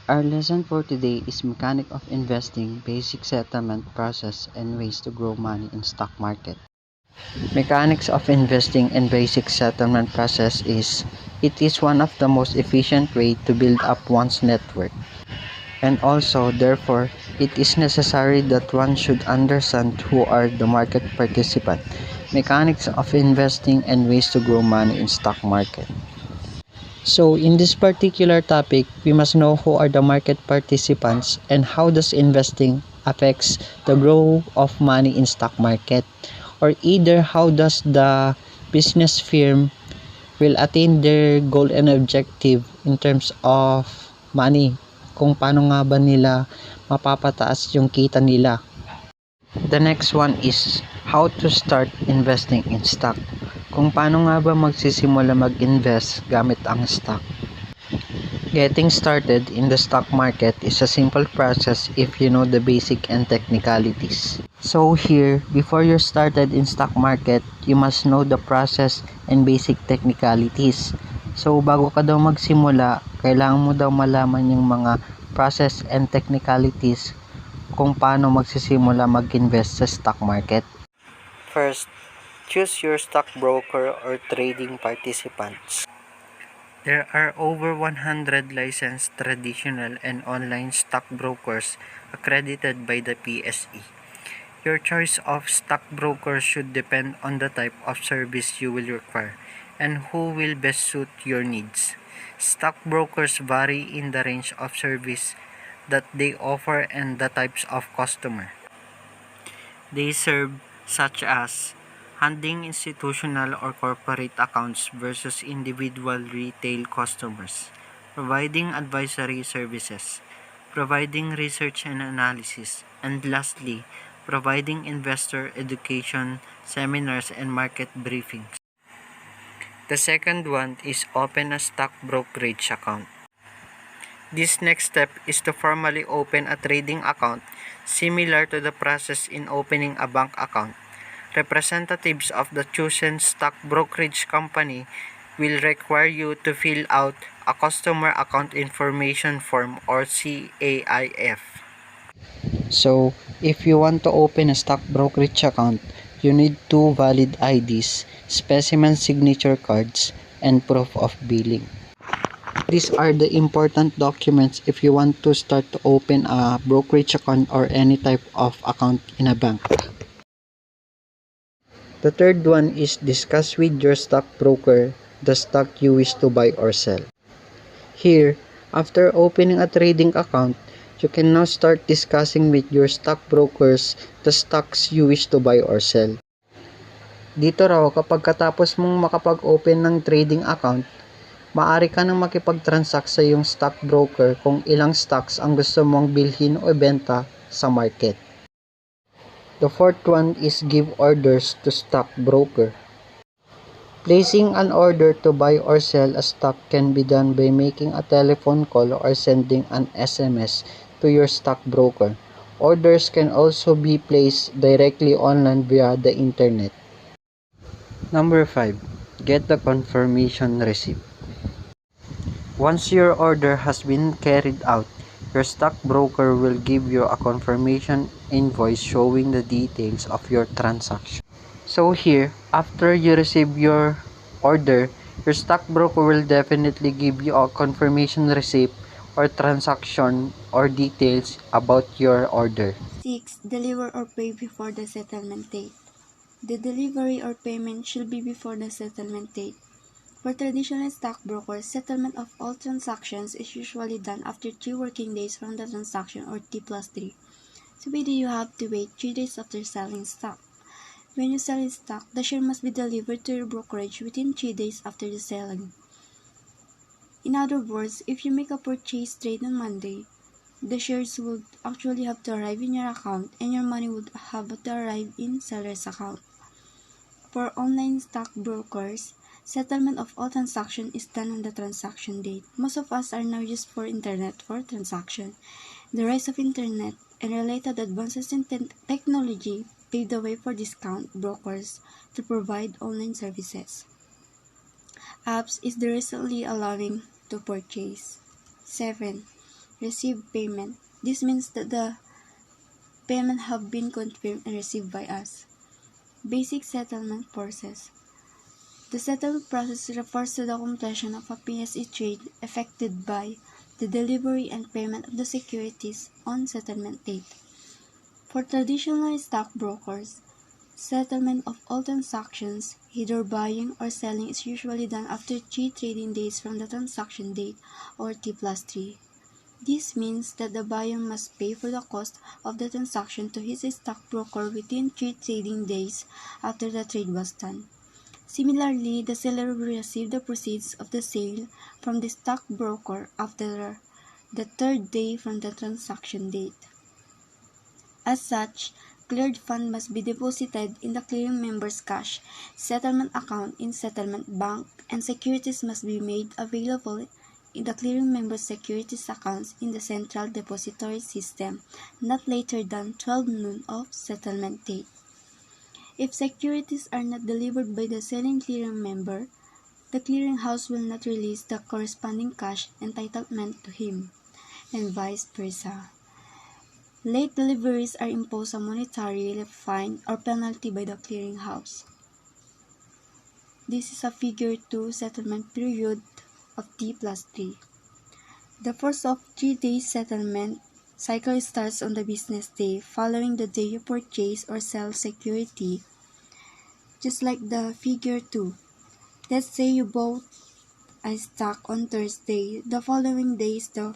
Our lesson for today is mechanic of investing, basic settlement process, and ways to grow money in stock market. Mechanics of investing and basic settlement process is it is one of the most efficient way to build up one's network. And also, therefore, it is necessary that one should understand who are the market participant, mechanics of investing and ways to grow money in stock market. So in this particular topic, we must know who are the market participants and how does investing affects the growth of money in stock market, or either how does the business firm will attain their goal and objective in terms of money, kung paano nga ba nila mapapataas yung kita nila. The next one is how to start investing in stock. Kung paano nga ba magsisimula mag-invest gamit ang stock. Getting started in the stock market is a simple process if you know the basic and technicalities. So here, before you started in stock market, you must know the process and basic technicalities. So bago ka daw magsimula, kailangan mo daw malaman yung mga process and technicalities kung paano magsisimula mag-invest sa stock market. First, choose your stockbroker or trading participants. There are over 100 licensed traditional and online stockbrokers accredited by the PSE. Your choice of stockbroker should depend on the type of service you will require and who will best suit your needs. Stockbrokers vary in the range of service that they offer and the types of customer they serve, such as handling institutional or corporate accounts versus individual retail customers, providing advisory services, providing research and analysis, and lastly, providing investor education, seminars, and market briefings. The second one is open a stock brokerage account. This next step is to formally open a trading account similar to the process in opening a bank account. Representatives of the chosen stock brokerage company will require you to fill out a customer account information form or CAIF. So, if you want to open a stock brokerage account, you need 2 valid IDs, specimen signature cards, and proof of billing. These are the important documents if you want to start to open a brokerage account or any type of account in a bank. The third one is discuss with your stockbroker the stock you wish to buy or sell. Here, after opening a trading account, you can now start discussing with your stockbrokers the stocks you wish to buy or sell. Dito raw, kapag katapos mong makapag-open ng trading account, maaari ka nang makipag-transact sa iyong stockbroker kung ilang stocks ang gusto mong bilhin o ibenta sa market. The fourth one is give orders to stockbroker. Placing an order to buy or sell a stock can be done by making a telephone call or sending an SMS to your stockbroker. Orders can also be placed directly online via the internet. Number 5. Get the confirmation receipt. Once your order has been carried out, your stockbroker will give you a confirmation invoice showing the details of your transaction. So here, after you receive your order, your stockbroker will definitely give you a confirmation receipt or transaction or details about your order. 6. Deliver or pay before the settlement date. The delivery or payment should be before the settlement date. For traditional stockbrokers, settlement of all transactions is usually done after 3 working days from the transaction or T plus 3. So why do you have to wait 3 days after selling stock? When you sell stock, the share must be delivered to your brokerage within 3 days after the selling. In other words, if you make a purchase trade on Monday, the shares would actually have to arrive in your account and your money would have to arrive in seller's account. For online stockbrokers, settlement of all transactions is done on the transaction date. Most of us are now used for internet for transaction. The rise of internet and related advances in technology paved the way for discount brokers to provide online services. Apps is the recently allowing to purchase. 7. receive payment. This means that the payment have been confirmed and received by us. Basic settlement process. The settlement process refers to the completion of a PSE trade affected by the delivery and payment of the securities on settlement date. For traditional stockbrokers, settlement of all transactions, either buying or selling, is usually done after 3 trading days from the transaction date, or T+3. This means that the buyer must pay for the cost of the transaction to his stockbroker within 3 trading days after the trade was done. Similarly, the seller will receive the proceeds of the sale from the stockbroker after the 3rd day from the transaction date. As such, cleared fund must be deposited in the clearing member's cash settlement account in settlement bank, and securities must be made available in the clearing member's securities accounts in the central depository system not later than 12 noon of settlement date. If securities are not delivered by the selling clearing member, the clearinghouse will not release the corresponding cash entitlement to him, and vice versa. Late deliveries are imposed a monetary fine or penalty by the clearinghouse. This is a figure 2 settlement period of T+3. The first of 3 days settlement cycle starts on the business day following the day you purchase or sell security. Just like the figure 2, let's say you bought a stock on Thursday. The following day is the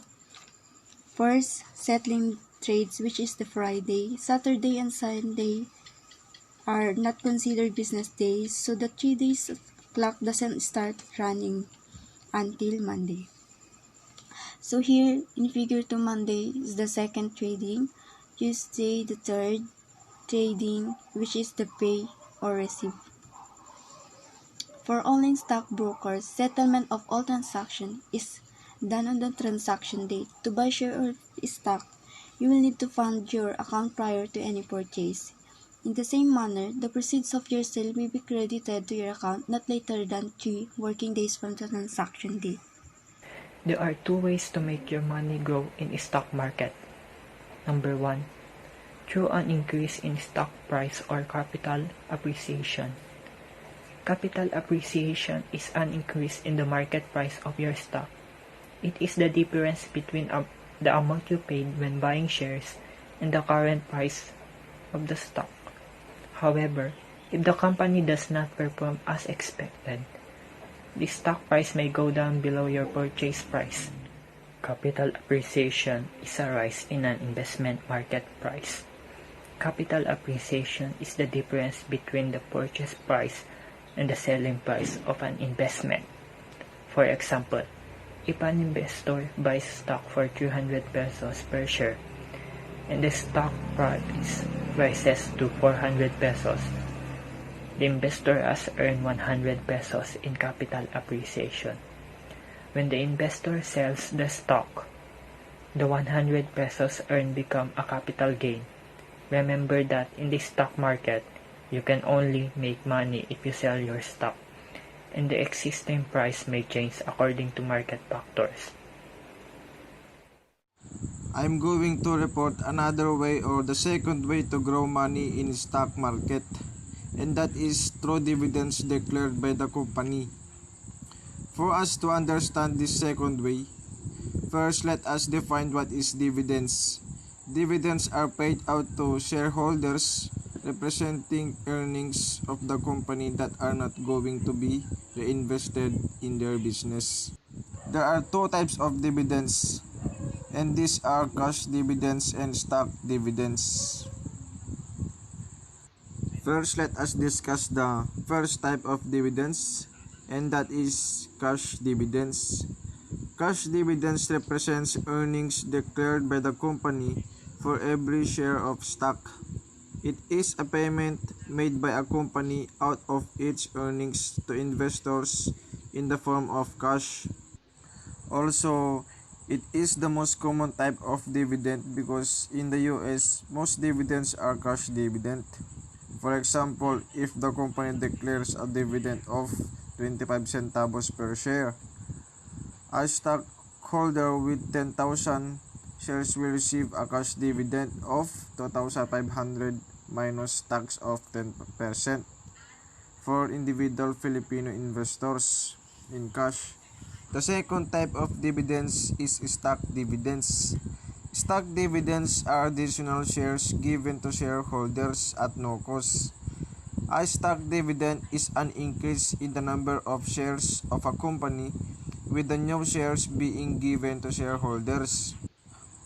first settling trades, which is the Friday. Saturday and Sunday are not considered business days, so the 3 days clock doesn't start running until Monday. So here in figure 2, Monday is the second trading, Tuesday the third trading, which is the pay or receive. For online stockbrokers, settlement of all transactions is done on the transaction date. To buy share or stock, you will need to fund your account prior to any purchase. In the same manner, the proceeds of your sale will be credited to your account not later than 3 working days from the transaction date. There are 2 ways to make your money grow in a stock market. Number 1, through an increase in stock price or capital appreciation. Capital appreciation is an increase in the market price of your stock. It is the difference between the amount you paid when buying shares and the current price of the stock. However, if the company does not perform as expected, the stock price may go down below your purchase price. Capital appreciation is a rise in an investment market price. Capital appreciation is the difference between the purchase price and the selling price of an investment. For example, if an investor buys stock for 300 pesos per share and the stock price rises to 400 pesos, the investor has earned 100 pesos in capital appreciation. When the investor sells the stock, the 100 pesos earned become a capital gain. Remember that in the stock market, you can only make money if you sell your stock, and the existing price may change according to market factors. I'm going to report another way, or the second way to grow money in stock market, and that is through dividends declared by the company. For us to understand this second way, first let us define what is dividends. Dividends are paid out to shareholders representing earnings of the company that are not going to be reinvested in their business. There are 2 types of dividends, and these are cash dividends and stock dividends. First, let us discuss the first type of dividends, and that is cash dividends. Cash dividends represents earnings declared by the company for every share of stock. It is a payment made by a company out of its earnings to investors in the form of cash. Also, it is the most common type of dividend because in the US, most dividends are cash dividend. For example, if the company declares a dividend of 25 centavos per share, a stockholder with 10,000 shares will receive a cash dividend of 2,500 minus tax of 10% for individual Filipino investors in cash. The second type of dividends is stock dividends. Stock dividends are additional shares given to shareholders at no cost. A stock dividend is an increase in the number of shares of a company, with the new shares being given to shareholders.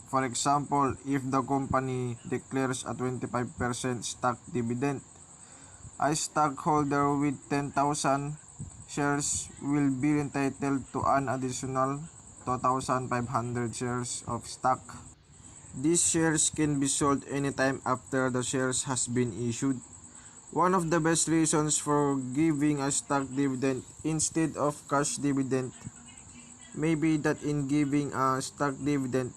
For example, if the company declares a 25% stock dividend, a stockholder with 10,000 shares will be entitled to an additional 2,500 shares of stock. These shares can be sold anytime after the shares has been issued. One of the best reasons for giving a stock dividend instead of cash dividend may be that in giving a stock dividend,